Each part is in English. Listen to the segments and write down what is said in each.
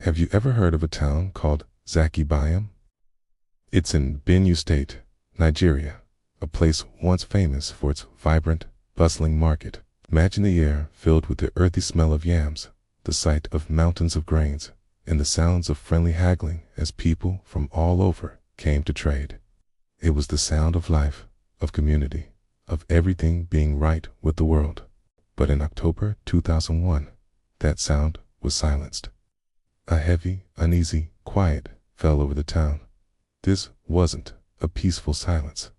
Have you ever heard of a town called Zaki? It's in Benue State, Nigeria, a place once famous for its vibrant, bustling market. Imagine the air filled with the earthy smell of yams, the sight of mountains of grains, and the sounds of friendly haggling as people from all over came to trade. It was the sound of life, of community, of everything being right with the world. But in October 2001, that sound was silenced. A heavy, uneasy quiet fell over the town. This wasn't a peaceful silence.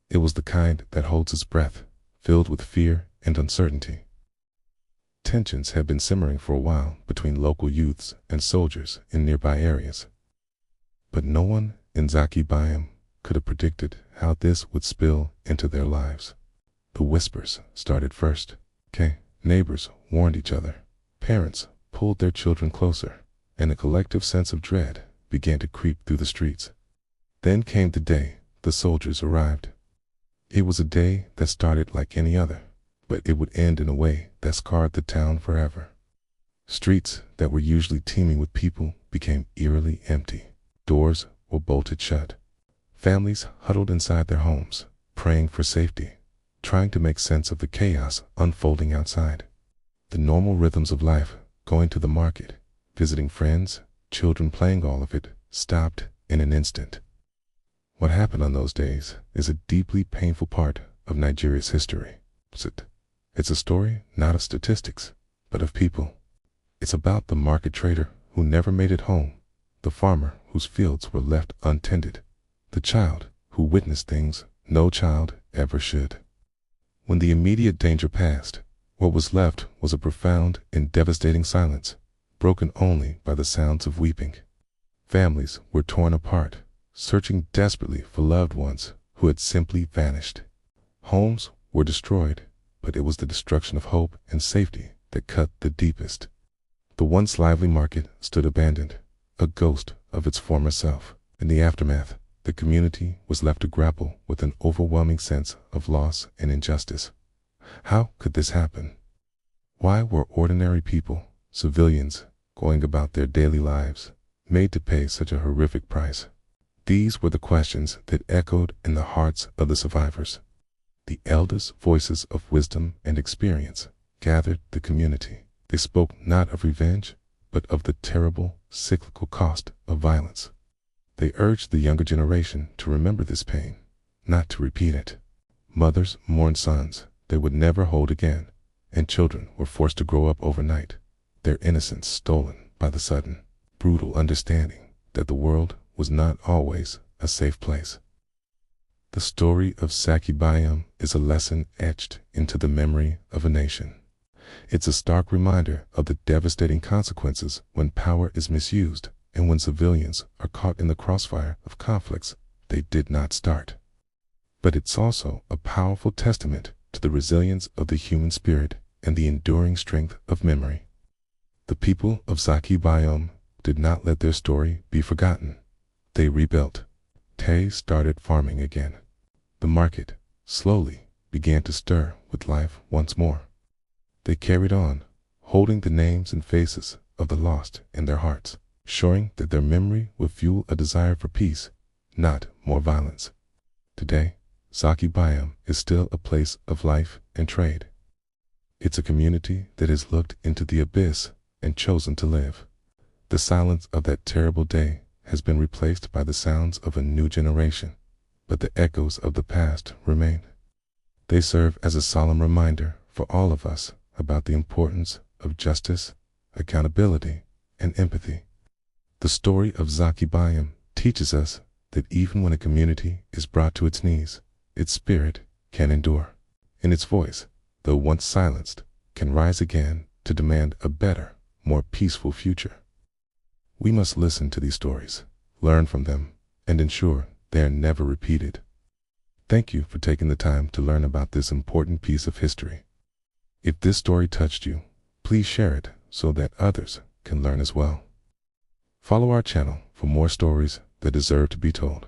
It was the kind that holds its breath, filled with fear and uncertainty. Tensions had been simmering for a while between local youths and soldiers in nearby areas. But no one in Zaki could have predicted how this would spill into their lives. The whispers started first. Neighbors warned each other. Parents pulled their children closer, and a collective sense of dread began to creep through the streets. Then came the day the soldiers arrived. It was a day that started like any other, but it would end in a way that scarred the town forever. Streets that were usually teeming with people became eerily empty. Doors were bolted shut. Families huddled inside their homes, praying for safety, trying to make sense of the chaos unfolding outside. The normal rhythms of life, going to the market, visiting friends, children playing, all of it stopped in an instant. What happened on those days is a deeply painful part of Nigeria's history. It's a story not of statistics, but of people. It's about the market trader who never made it home, the farmer whose fields were left untended, the child who witnessed things no child ever should. When the immediate danger passed, what was left was a profound and devastating silence, broken only by the sounds of weeping. Families were torn apart, searching desperately for loved ones who had simply vanished. Homes were destroyed, but it was the destruction of hope and safety that cut the deepest. The once lively market stood abandoned, a ghost of its former self. In the aftermath, the community was left to grapple with an overwhelming sense of loss and injustice. How could this happen? Why were ordinary people, civilians, going about their daily lives, made to pay such a horrific price? These were the questions that echoed in the hearts of the survivors. The eldest voices of wisdom and experience gathered the community. They spoke not of revenge, but of the terrible, cyclical cost of violence. They urged the younger generation to remember this pain, not to repeat it. Mothers mourned sons they would never hold again, and children were forced to grow up overnight, their innocence stolen by the sudden, brutal understanding that the world was not always a safe place. The story of Zaki is a lesson etched into the memory of a nation. It's a stark reminder of the devastating consequences when power is misused and when civilians are caught in the crossfire of conflicts they did not start. But it's also a powerful testament to the resilience of the human spirit and the enduring strength of memory. The people of Zaki did not let their story be forgotten. They rebuilt. They started farming again. The market, slowly, began to stir with life once more. They carried on, holding the names and faces of the lost in their hearts, showing that their memory would fuel a desire for peace, not more violence. Today, Zaki is still a place of life and trade. It's a community that has looked into the abyss and chosen to live. The silence of that terrible day has been replaced by the sounds of a new generation, but the echoes of the past remain. They serve as a solemn reminder for all of us about the importance of justice, accountability, and empathy. The story of Zaki teaches us that even when a community is brought to its knees, its spirit can endure, and its voice, though once silenced, can rise again to demand a better, more peaceful future. We must listen to these stories, learn from them, and ensure they are never repeated. Thank you for taking the time to learn about this important piece of history. If this story touched you, please share it so that others can learn as well. Follow our channel for more stories that deserve to be told.